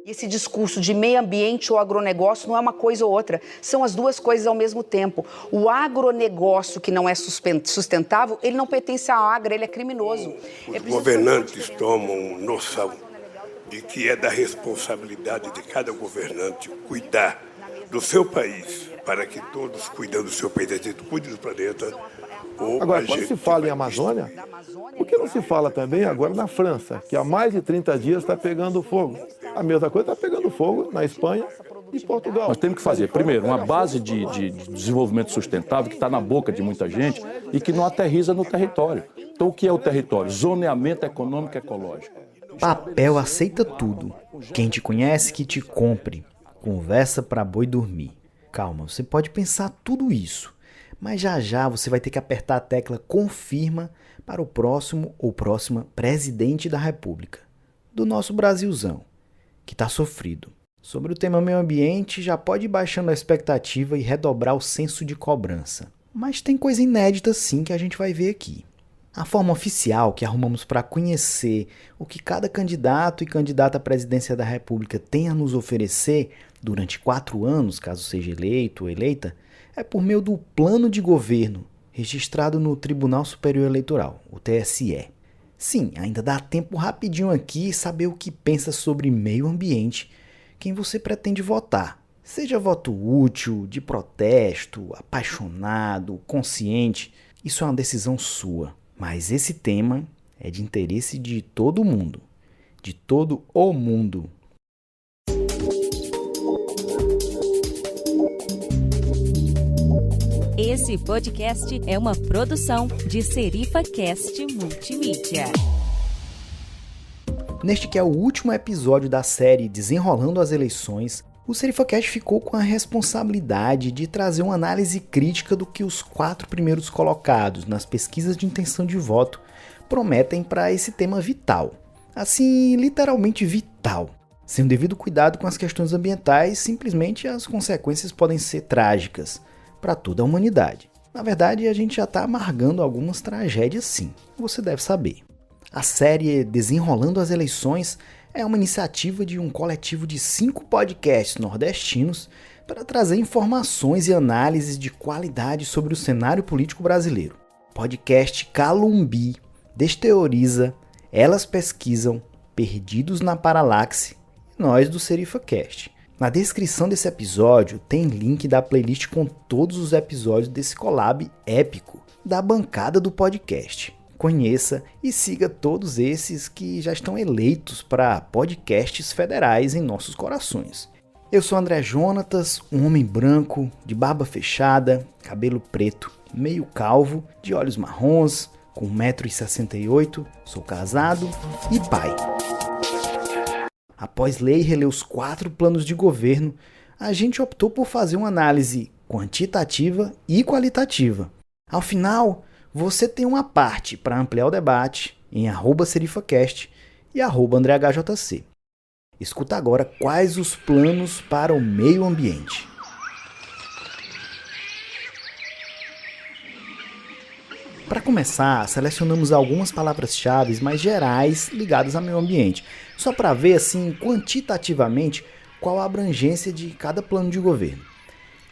E esse discurso de meio ambiente ou agronegócio não é uma coisa ou outra, são as duas coisas ao mesmo tempo. O agronegócio que não é sustentável, ele não pertence à agra, ele é criminoso. Os governantes tomam noção de que é da responsabilidade de cada governante cuidar do seu país, para que todos, cuidando do seu país, a gente cuide do planeta. Agora, quando se fala em Amazônia, por que não se fala também agora na França, que há mais de 30 dias está pegando fogo? A mesma coisa está pegando fogo na Espanha e Portugal. Nós temos que fazer, primeiro, uma base de desenvolvimento sustentável que está na boca de muita gente e que não aterriza no território. Então, o que é o território? Zoneamento econômico e ecológico. Papel aceita tudo. Quem te conhece que te compre. Conversa pra boi dormir. Calma, você pode pensar tudo isso, mas já já você vai ter que apertar a tecla confirma para o próximo ou próxima presidente da República, do nosso Brasilzão, que tá sofrido. Sobre o tema meio ambiente, já pode ir baixando a expectativa e redobrar o senso de cobrança. Mas tem coisa inédita sim que a gente vai ver aqui. A forma oficial que arrumamos para conhecer o que cada candidato e candidata à presidência da República tem a nos oferecer durante 4 anos, caso seja eleito ou eleita, é por meio do plano de governo registrado no Tribunal Superior Eleitoral, o TSE. Sim, ainda dá tempo rapidinho aqui saber o que pensa sobre meio ambiente quem você pretende votar. Seja voto útil, de protesto, apaixonado, consciente, isso é uma decisão sua. Mas esse tema é de interesse de todo mundo, de todo o mundo. Esse podcast é uma produção de SerifaCast Multimídia. Neste que é o último episódio da série Desenrolando as Eleições, o SerifaCast ficou com a responsabilidade de trazer uma análise crítica do que os 4 primeiros colocados nas pesquisas de intenção de voto prometem para esse tema vital. Assim, literalmente vital. Sem o devido cuidado com as questões ambientais, simplesmente as consequências podem ser trágicas para toda a humanidade. Na verdade, a gente já está amargando algumas tragédias sim, você deve saber. A série Desenrolando as Eleições é uma iniciativa de um coletivo de 5 podcasts nordestinos para trazer informações e análises de qualidade sobre o cenário político brasileiro. Podcast Calumbi, Desteoriza, Elas Pesquisam, Perdidos na Paralaxe e nós do SerifaCast. Na descrição desse episódio tem link da playlist com todos os episódios desse collab épico da bancada do podcast. Conheça e siga todos esses que já estão eleitos para podcasts federais em nossos corações. Eu sou André Jonatas, um homem branco, de barba fechada, cabelo preto, meio calvo, de olhos marrons, com 1,68 m, sou casado e pai. Após ler e reler os 4 planos de governo, a gente optou por fazer uma análise quantitativa e qualitativa. Ao final, você tem uma parte para ampliar o debate em @SerifaCast e @AndréHJC. Escuta agora quais os planos para o meio ambiente. Para começar, selecionamos algumas palavras-chave mais gerais ligadas ao meio ambiente, só para ver assim quantitativamente qual a abrangência de cada plano de governo.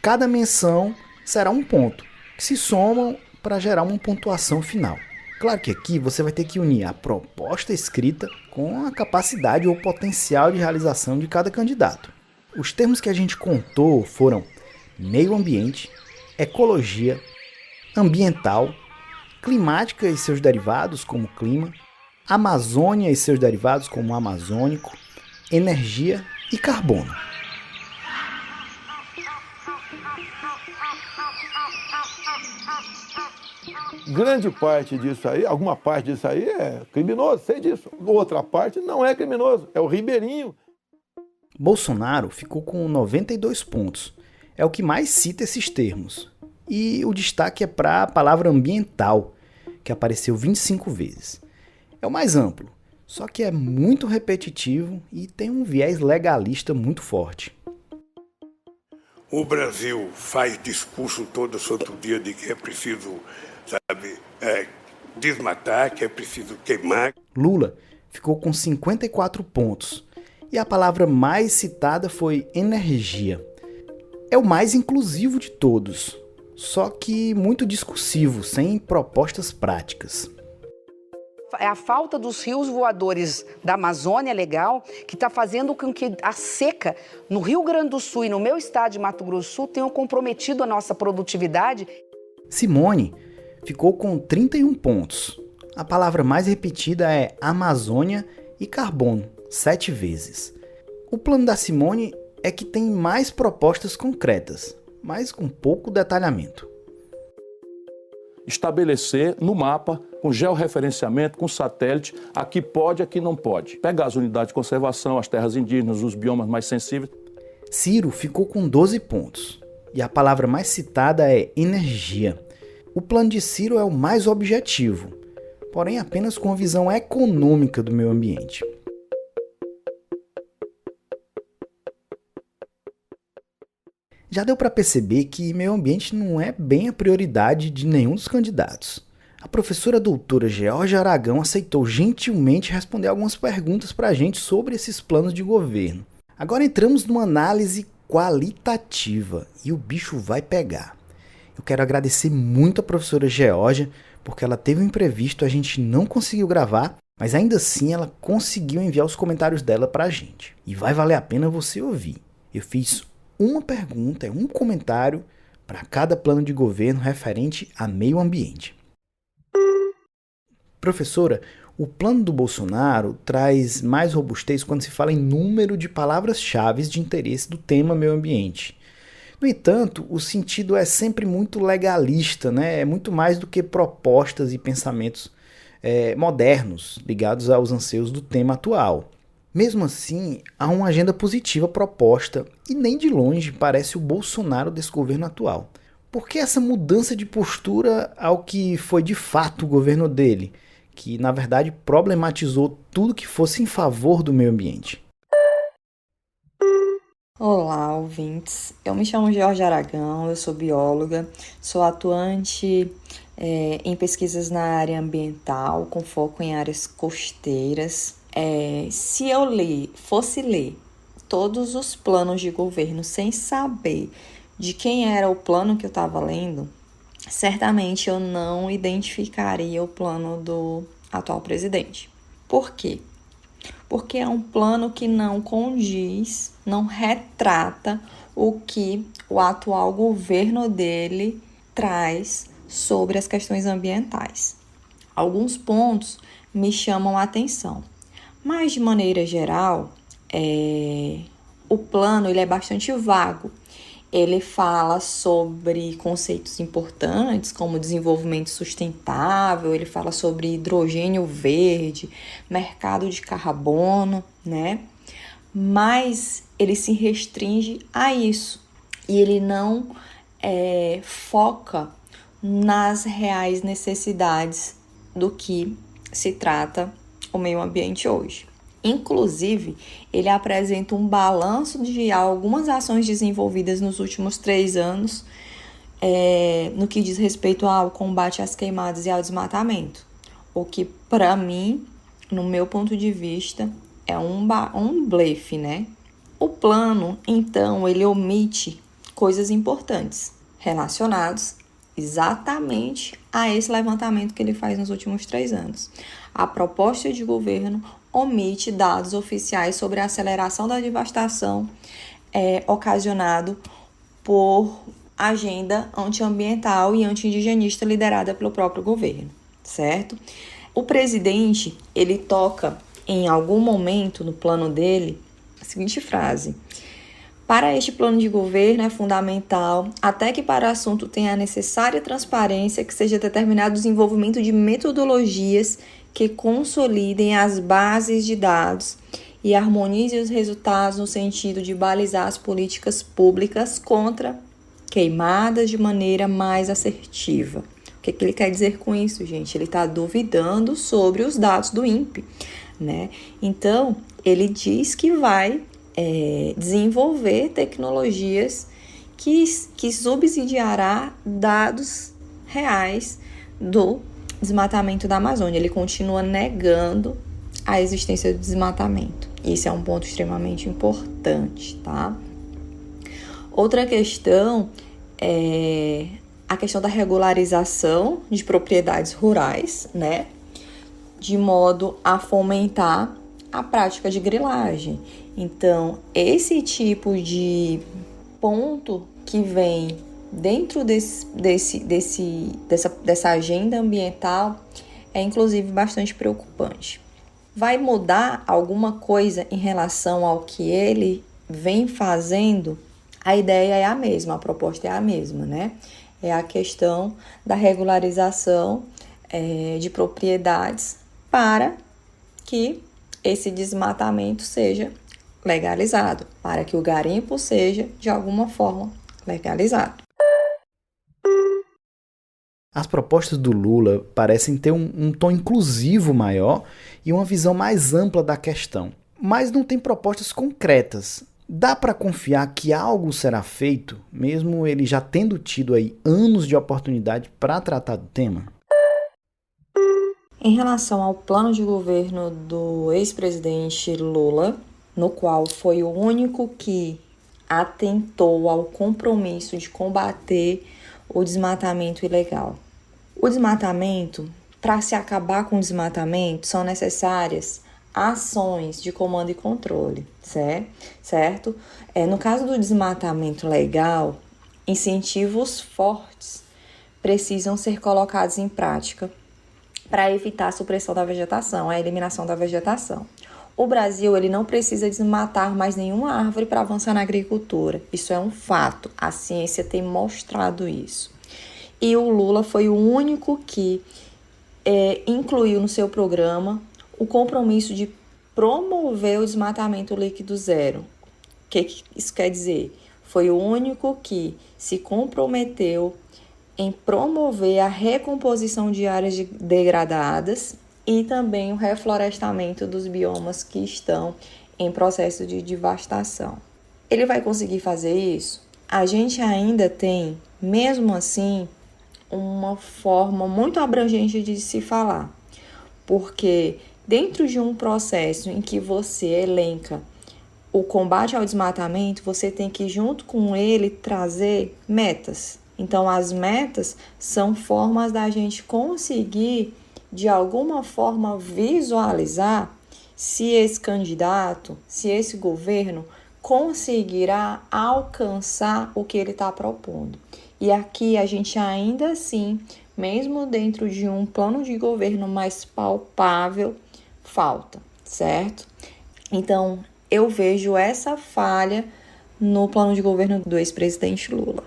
Cada menção será um ponto, que se somam para gerar uma pontuação final. Claro que aqui você vai ter que unir a proposta escrita com a capacidade ou potencial de realização de cada candidato. Os termos que a gente contou foram meio ambiente, ecologia, ambiental, climática e seus derivados como clima, Amazônia e seus derivados como amazônico, energia e carbono. Grande parte disso aí, alguma parte disso aí é criminoso, sei disso. Outra parte não é criminoso, é o Ribeirinho. Bolsonaro ficou com 92 pontos. É o que mais cita esses termos. E o destaque é para a palavra ambiental, que apareceu 25 vezes. É o mais amplo, só que é muito repetitivo e tem um viés legalista muito forte. O Brasil faz discurso todo santo dia de que é preciso, desmatar, que é preciso queimar. Lula ficou com 54 pontos E a palavra mais citada foi energia. É o mais inclusivo de todos, só que muito discursivo, sem propostas práticas. É a falta dos rios voadores da Amazônia legal que está fazendo com que a seca no Rio Grande do Sul e no meu estado de Mato Grosso do Sul tenham comprometido a nossa produtividade. Simone ficou com 31 pontos. A palavra mais repetida é Amazônia e carbono, 7 vezes. O plano da Simone é que tem mais propostas concretas, mas com pouco detalhamento. Estabelecer no mapa, com georreferenciamento, com satélite, aqui pode, aqui não pode. Pegar as unidades de conservação, as terras indígenas, os biomas mais sensíveis. Ciro ficou com 12 pontos. E a palavra mais citada é energia. O plano de Ciro é o mais objetivo, porém apenas com a visão econômica do meio ambiente. Já deu para perceber que meio ambiente não é bem a prioridade de nenhum dos candidatos. A professora doutora Georgia Aragão aceitou gentilmente responder algumas perguntas para a gente sobre esses planos de governo. Agora entramos numa análise qualitativa e o bicho vai pegar. Eu quero agradecer muito a professora Georgia, porque ela teve um imprevisto, a gente não conseguiu gravar, mas ainda assim ela conseguiu enviar os comentários dela para a gente. E vai valer a pena você ouvir. Eu fiz uma pergunta, um comentário para cada plano de governo referente a meio ambiente. Professora, o plano do Bolsonaro traz mais robustez quando se fala em número de palavras-chave de interesse do tema meio ambiente. No entanto, o sentido é sempre muito legalista, né? É muito mais do que propostas e pensamentos modernos ligados aos anseios do tema atual. Mesmo assim, há uma agenda positiva proposta e nem de longe parece o Bolsonaro desse governo atual. Por que essa mudança de postura ao que foi de fato o governo dele, que na verdade problematizou tudo que fosse em favor do meio ambiente? Olá, ouvintes. Eu me chamo Georgia Aragão, eu sou bióloga, sou atuante em pesquisas na área ambiental, com foco em áreas costeiras. Se eu fosse ler todos os planos de governo sem saber de quem era o plano que eu estava lendo, certamente eu não identificaria o plano do atual presidente. Por quê? Porque é um plano que não condiz, não retrata o que o atual governo dele traz sobre as questões ambientais. Alguns pontos me chamam a atenção. Mas, de maneira geral, o plano ele é bastante vago. Ele fala sobre conceitos importantes, como desenvolvimento sustentável, ele fala sobre hidrogênio verde, mercado de carbono, né? Mas ele se restringe a isso. E ele não foca nas reais necessidades do que se trata o meio ambiente hoje. Inclusive, ele apresenta um balanço de algumas ações desenvolvidas nos últimos 3 anos no que diz respeito ao combate às queimadas e ao desmatamento. O que, para mim, no meu ponto de vista, é um blefe, né? O plano, então, ele omite coisas importantes relacionadas exatamente a esse levantamento que ele faz nos últimos 3 anos. A proposta de governo omite dados oficiais sobre a aceleração da devastação ocasionado por agenda antiambiental e anti-indigenista liderada pelo próprio governo, certo? O presidente, ele toca em algum momento no plano dele a seguinte frase: para este plano de governo é fundamental, até que para o assunto tenha a necessária transparência, que seja determinado o desenvolvimento de metodologias que consolidem as bases de dados e harmonizem os resultados no sentido de balizar as políticas públicas contra queimadas de maneira mais assertiva. O que ele quer dizer com isso, gente? Ele está duvidando sobre os dados do INPE, né? Então, ele diz que vai desenvolver tecnologias que subsidiará dados reais do desmatamento da Amazônia. Ele continua negando a existência do desmatamento. Isso é um ponto extremamente importante, tá? Outra questão é a questão da regularização de propriedades rurais, né? De modo a fomentar a prática de grilagem. Então, esse tipo de ponto que vem dentro dessa agenda ambiental é, inclusive, bastante preocupante. Vai mudar alguma coisa em relação ao que ele vem fazendo? A ideia é a mesma, a proposta é a mesma, né? É a questão da regularização de propriedades para que esse desmatamento seja legalizado, para que o garimpo seja, de alguma forma, legalizado. As propostas do Lula parecem ter um tom inclusivo maior e uma visão mais ampla da questão, mas não tem propostas concretas. Dá para confiar que algo será feito, mesmo ele já tendo tido aí anos de oportunidade para tratar do tema? Em relação ao plano de governo do ex-presidente Lula, no qual foi o único que atentou ao compromisso de combater o desmatamento ilegal. O desmatamento, para se acabar com o desmatamento, são necessárias ações de comando e controle, certo? No caso do desmatamento legal, incentivos fortes precisam ser colocados em prática para evitar a supressão da vegetação, a eliminação da vegetação. O Brasil ele não precisa desmatar mais nenhuma árvore para avançar na agricultura. Isso é um fato. A ciência tem mostrado isso. E o Lula foi o único que incluiu no seu programa o compromisso de promover o desmatamento líquido zero. O que isso quer dizer? Foi o único que se comprometeu em promover a recomposição de áreas degradadas e também o reflorestamento dos biomas que estão em processo de devastação. Ele vai conseguir fazer isso? A gente ainda tem, mesmo assim, uma forma muito abrangente de se falar, porque dentro de um processo em que você elenca o combate ao desmatamento, você tem que, junto com ele, trazer metas. Então, as metas são formas da gente conseguir, de alguma forma, visualizar se esse candidato, se esse governo conseguirá alcançar o que ele está propondo. E aqui a gente ainda assim, mesmo dentro de um plano de governo mais palpável, falta, certo? Então, eu vejo essa falha no plano de governo do ex-presidente Lula.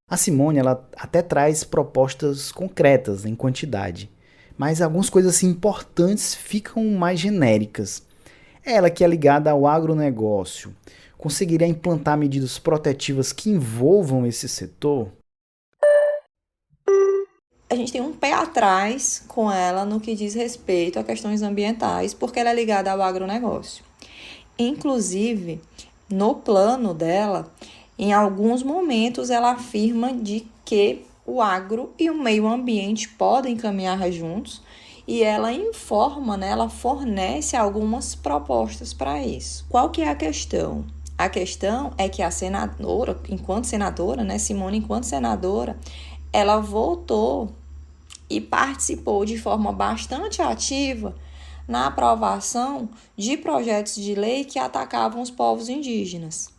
A Simone ela até traz propostas concretas em quantidade, mas algumas coisas assim, importantes ficam mais genéricas. Ela, que é ligada ao agronegócio, conseguiria implantar medidas protetivas que envolvam esse setor? A gente tem um pé atrás com ela no que diz respeito a questões ambientais, porque ela é ligada ao agronegócio. Inclusive, no plano dela, em alguns momentos ela afirma de que o agro e o meio ambiente podem caminhar juntos e ela informa, né, ela fornece algumas propostas para isso. Qual que é a questão? A questão é que a senadora, enquanto senadora, né, Simone, enquanto senadora, ela votou e participou de forma bastante ativa na aprovação de projetos de lei que atacavam os povos indígenas.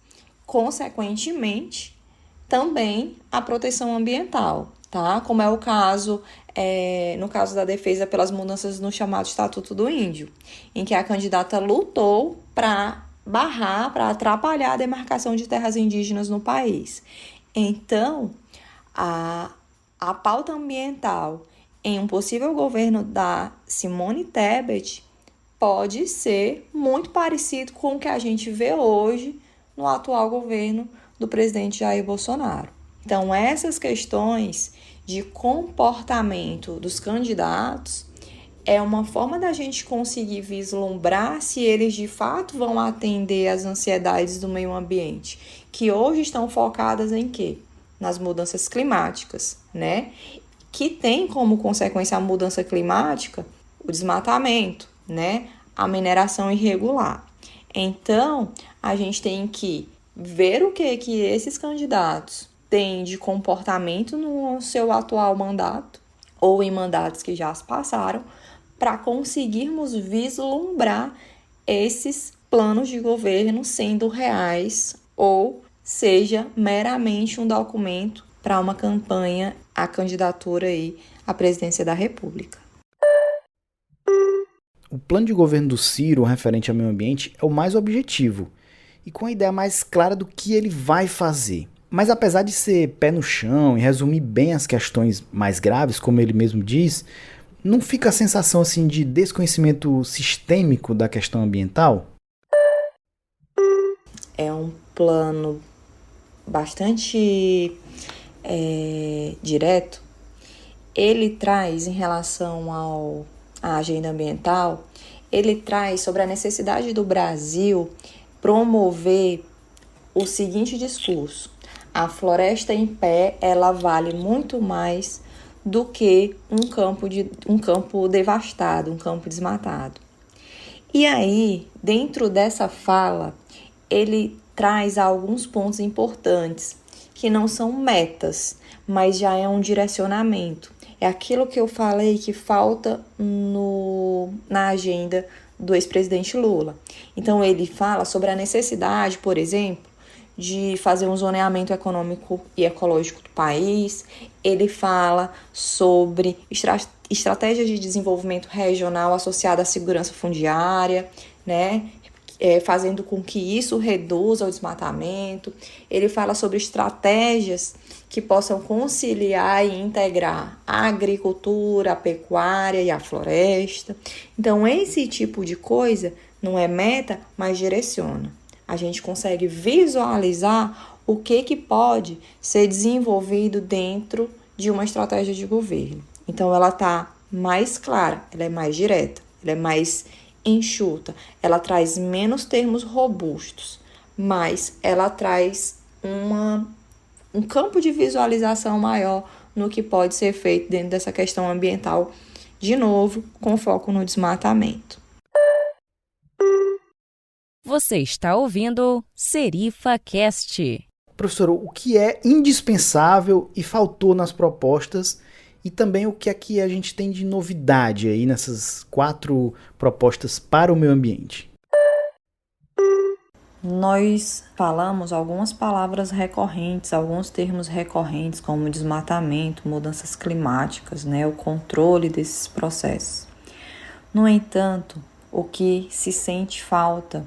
Consequentemente, também a proteção ambiental, tá? Como é o caso, no caso da defesa pelas mudanças no chamado Estatuto do Índio, em que a candidata lutou para barrar, para atrapalhar a demarcação de terras indígenas no país. Então, a pauta ambiental em um possível governo da Simone Tebet pode ser muito parecido com o que a gente vê hoje no atual governo do presidente Jair Bolsonaro. Então, essas questões de comportamento dos candidatos é uma forma da gente conseguir vislumbrar se eles de fato vão atender às ansiedades do meio ambiente, que hoje estão focadas em quê? Nas mudanças climáticas, né? Que tem como consequência a mudança climática o desmatamento, né? a mineração irregular. Então, a gente tem que ver o que esses candidatos têm de comportamento no seu atual mandato ou em mandatos que já se passaram, para conseguirmos vislumbrar esses planos de governo sendo reais ou seja meramente um documento para uma campanha à candidatura aí à presidência da República. O plano de governo do Ciro, referente ao meio ambiente, é o mais objetivo e com a ideia mais clara do que ele vai fazer. Mas apesar de ser pé no chão e resumir bem as questões mais graves, como ele mesmo diz, não fica a sensação assim de desconhecimento sistêmico da questão ambiental? É um plano bastante direto. Ele traz, em relação à agenda ambiental, ele traz sobre a necessidade do Brasil promover o seguinte discurso: a floresta em pé, ela vale muito mais do que um campo devastado, um campo desmatado. E aí, dentro dessa fala, ele traz alguns pontos importantes, que não são metas, mas já é um direcionamento. É aquilo que eu falei que falta na agenda do ex-presidente Lula. Então, ele fala sobre a necessidade, por exemplo, de fazer um zoneamento econômico e ecológico do país. Ele fala sobre estratégias de desenvolvimento regional associada à segurança fundiária, né? Fazendo com que isso reduza o desmatamento. Ele fala sobre estratégias que possam conciliar e integrar a agricultura, a pecuária e a floresta. Então, esse tipo de coisa não é meta, mas direciona. A gente consegue visualizar o que pode ser desenvolvido dentro de uma estratégia de governo. Então, ela está mais clara, ela é mais direta, ela é mais enxuta, ela traz menos termos robustos, mas ela traz um campo de visualização maior no que pode ser feito dentro dessa questão ambiental, de novo, com foco no desmatamento. Você está ouvindo Serifa Cast. Professor, o que é indispensável e faltou nas propostas e também o que aqui a gente tem de novidade aí nessas 4 propostas para o meio ambiente? Nós falamos algumas palavras recorrentes, alguns termos recorrentes, como desmatamento, mudanças climáticas, né, o controle desses processos. No entanto, o que se sente falta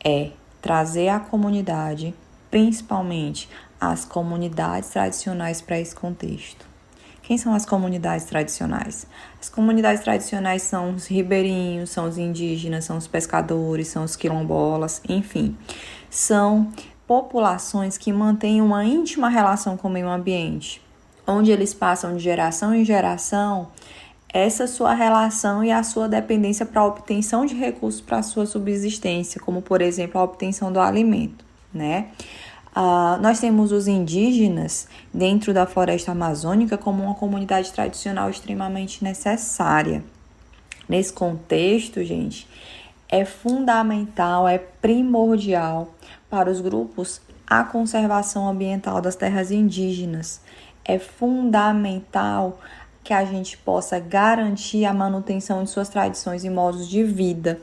é trazer a comunidade, principalmente as comunidades tradicionais, para esse contexto. Quem são as comunidades tradicionais? As comunidades tradicionais são os ribeirinhos, são os indígenas, são os pescadores, são os quilombolas, enfim. São populações que mantêm uma íntima relação com o meio ambiente, onde eles passam de geração em geração essa sua relação e a sua dependência para a obtenção de recursos para a sua subsistência, como, por exemplo, a obtenção do alimento, né? Nós temos os indígenas dentro da floresta amazônica como uma comunidade tradicional extremamente necessária. Nesse contexto, gente, é fundamental, é primordial para os grupos a conservação ambiental das terras indígenas. É fundamental que a gente possa garantir a manutenção de suas tradições e modos de vida.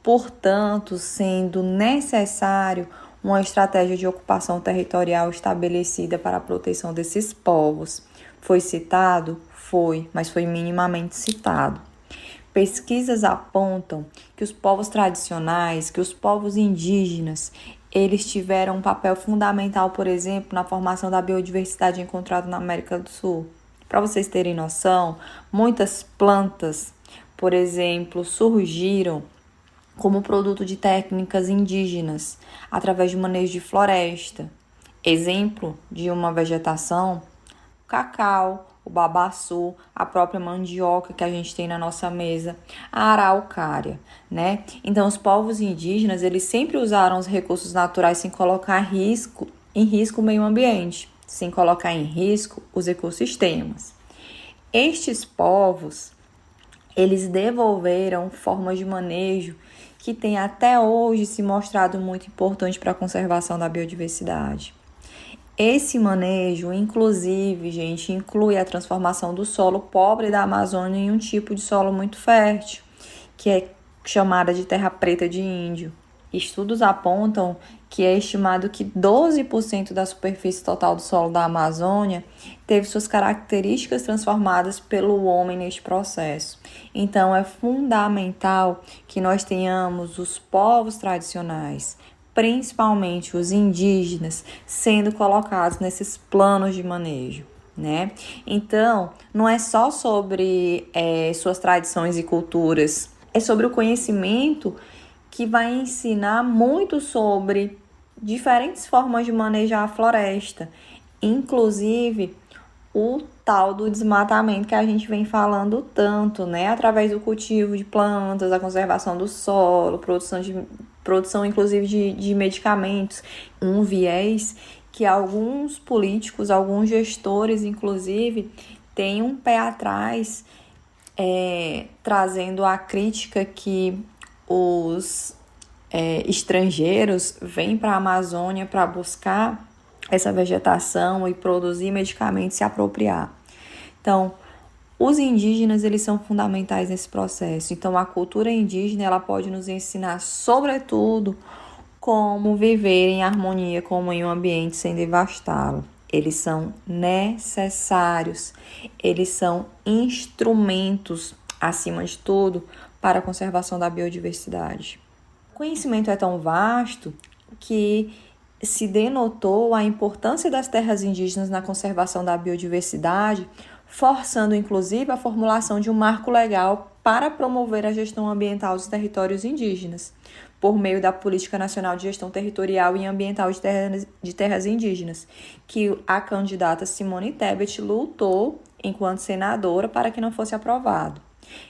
Portanto, sendo necessário uma estratégia de ocupação territorial estabelecida para a proteção desses povos. Foi citado? Foi, mas foi minimamente citado. Pesquisas apontam que os povos tradicionais, que os povos indígenas, eles tiveram um papel fundamental, por exemplo, na formação da biodiversidade encontrada na América do Sul. Para vocês terem noção, muitas plantas, por exemplo, surgiram como produto de técnicas indígenas, através de manejo de floresta. Exemplo de uma vegetação, o cacau, o babaçu, a própria mandioca que a gente tem na nossa mesa, a araucária, né? Então, os povos indígenas, eles sempre usaram os recursos naturais sem colocar em risco o meio ambiente, sem colocar em risco os ecossistemas. Estes povos, eles devolveram formas de manejo que têm até hoje se mostrado muito importante para a conservação da biodiversidade. Esse manejo, inclusive, gente, inclui a transformação do solo pobre da Amazônia em um tipo de solo muito fértil, que é chamada de terra preta de índio. Estudos apontam que é estimado que 12% da superfície total do solo da Amazônia teve suas características transformadas pelo homem neste processo. Então, é fundamental que nós tenhamos os povos tradicionais, principalmente os indígenas, sendo colocados nesses planos de manejo, né? Então, não é só sobre suas tradições e culturas, é sobre o conhecimento que vai ensinar muito sobre diferentes formas de manejar a floresta, inclusive o tal do desmatamento que a gente vem falando tanto, né? Através do cultivo de plantas, a conservação do solo, produção inclusive de medicamentos. Um viés que alguns políticos, alguns gestores, inclusive, têm um pé atrás, trazendo a crítica que os estrangeiros vêm para a Amazônia para buscar essa vegetação e produzir medicamentos e se apropriar. Então, os indígenas, eles são fundamentais nesse processo. Então, a cultura indígena, ela pode nos ensinar, sobretudo, como viver em harmonia com o meio ambiente sem devastá-lo. Eles são necessários, eles são instrumentos, acima de tudo, para a conservação da biodiversidade. O conhecimento é tão vasto que se denotou a importância das terras indígenas na conservação da biodiversidade, forçando inclusive a formulação de um marco legal para promover a gestão ambiental dos territórios indígenas, por meio da Política Nacional de Gestão Territorial e Ambiental de Terras Indígenas, que a candidata Simone Tebet lutou enquanto senadora para que não fosse aprovado.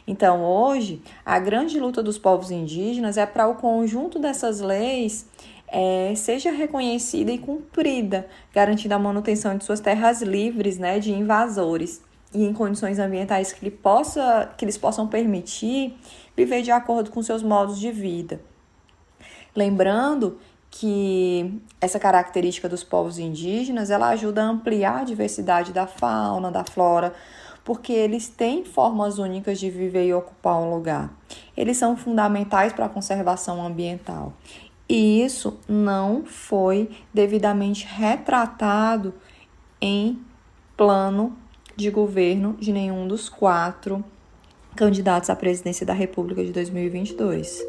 Então, hoje, a grande luta dos povos indígenas é para o conjunto dessas leis seja reconhecida e cumprida, garantindo a manutenção de suas terras livres, né, de invasores e em condições ambientais que eles possam permitir viver de acordo com seus modos de vida. Lembrando que essa característica dos povos indígenas, ela ajuda a ampliar a diversidade da fauna, da flora, porque eles têm formas únicas de viver e ocupar um lugar. Eles são fundamentais para a conservação ambiental. E isso não foi devidamente retratado em plano de governo de nenhum dos 4 candidatos à presidência da República de 2022.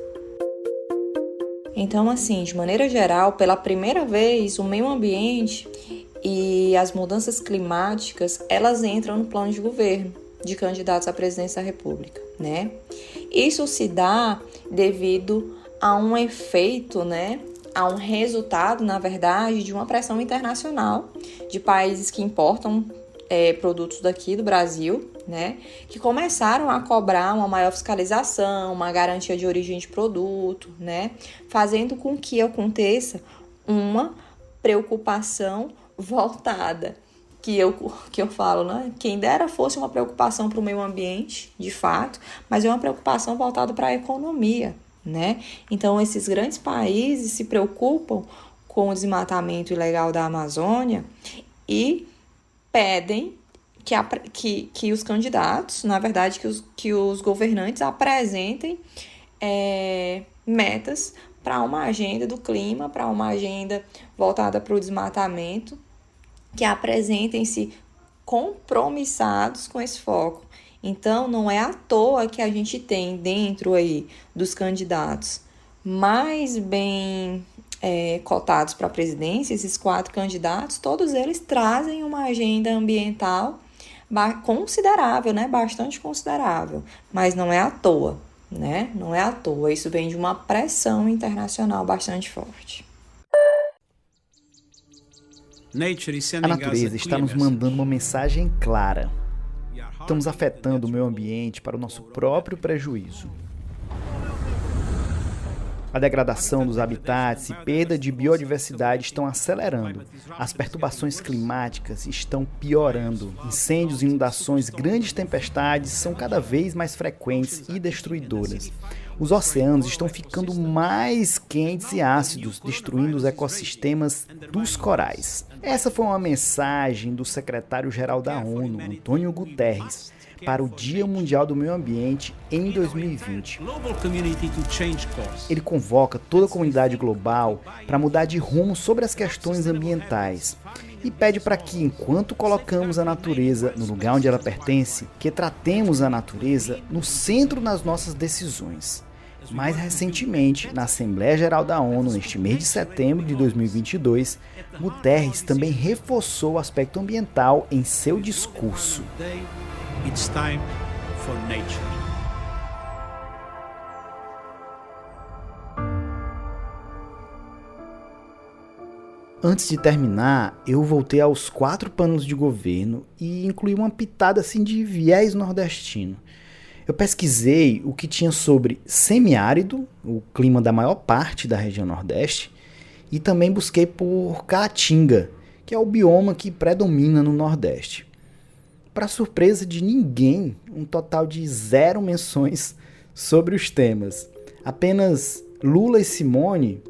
Então, assim, de maneira geral, pela primeira vez, o meio ambiente e as mudanças climáticas, elas entram no plano de governo de candidatos à presidência da República, né? Isso se dá devido a um efeito, né? A um resultado, na verdade, de uma pressão internacional de países que importam produtos daqui do Brasil, né? Que começaram a cobrar uma maior fiscalização, uma garantia de origem de produto, né? Fazendo com que aconteça uma preocupação voltada, que eu falo, né? Quem dera fosse uma preocupação para o meio ambiente, de fato, mas é uma preocupação voltada para a economia, né? Então, esses grandes países se preocupam com o desmatamento ilegal da Amazônia e pedem que os candidatos, na verdade, que os governantes apresentem metas para uma agenda do clima, para uma agenda voltada para o desmatamento, que apresentem-se compromissados com esse foco. Então, não é à toa que a gente tem dentro aí dos candidatos mais bem cotados para a presidência, esses 4 candidatos, todos eles trazem uma agenda ambiental considerável, né? Bastante considerável, mas não é à toa, né? Não é à toa, isso vem de uma pressão internacional bastante forte. A natureza está nos mandando uma mensagem clara. Estamos afetando o meio ambiente para o nosso próprio prejuízo. A degradação dos habitats e perda de biodiversidade estão acelerando. As perturbações climáticas estão piorando. Incêndios, inundações, grandes tempestades são cada vez mais frequentes e destruidoras. Os oceanos estão ficando mais quentes e ácidos, destruindo os ecossistemas dos corais. Essa foi uma mensagem do secretário-geral da ONU, Antônio Guterres, para o Dia Mundial do Meio Ambiente em 2020. Ele convoca toda a comunidade global para mudar de rumo sobre as questões ambientais e pede para que, enquanto colocamos a natureza no lugar onde ela pertence, que tratemos a natureza no centro das nossas decisões. Mais recentemente, na Assembleia Geral da ONU, neste mês de setembro de 2022, Guterres também reforçou o aspecto ambiental em seu discurso. It's time for nature. Antes de terminar, eu voltei aos 4 planos de governo e incluí uma pitada assim de viés nordestino. Eu pesquisei o que tinha sobre semiárido, o clima da maior parte da região Nordeste, e também busquei por Caatinga, que é o bioma que predomina no Nordeste. Para surpresa de ninguém, um total de 0 menções sobre os temas. Apenas Lula e Simone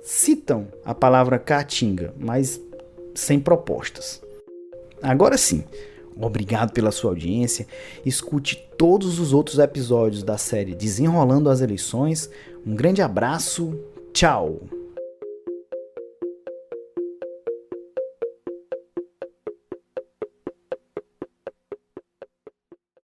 citam a palavra Caatinga, mas sem propostas. Agora sim, obrigado pela sua audiência. Escute todos os outros episódios da série Desenrolando as Eleições. Um grande abraço. Tchau!